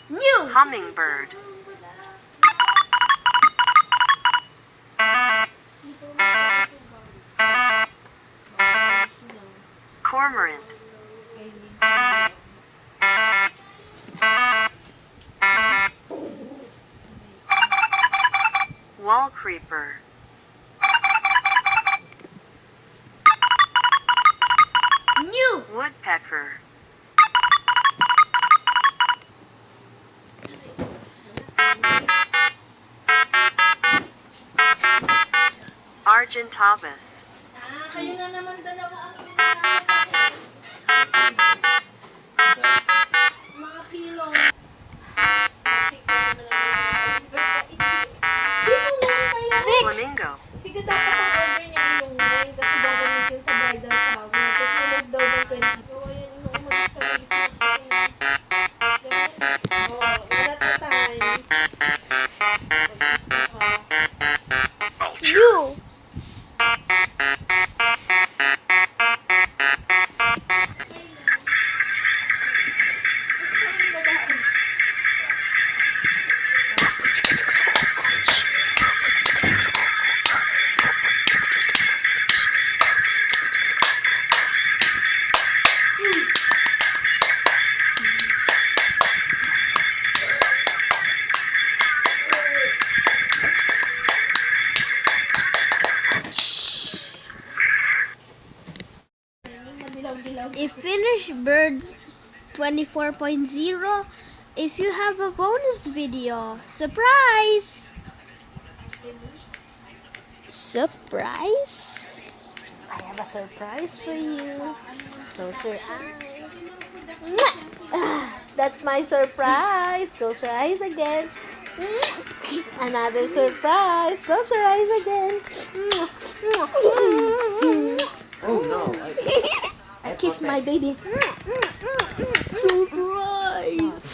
New. Hummingbird. Cormorant. Wall creeper. New. Woodpecker. Argentavis. Kayo na naman dalawa ang inaalas sa akin. Mga pilong. Flamingo. Hindi dapat ang order niya yung 9 kasi gagamitin sa bridal shower. Tapos remove daw ng 20. So, ayun, inuumalis ka na isip sa kanya. Oo, wala na time. Mag-isa ka. New. If Finished Birds 24.0, if you have a bonus video, surprise! Surprise? I have a surprise for you. Close your eyes. That's my surprise. Close your eyes again. Another surprise. Close your eyes again. Oh no. I kiss my baby. Surprise!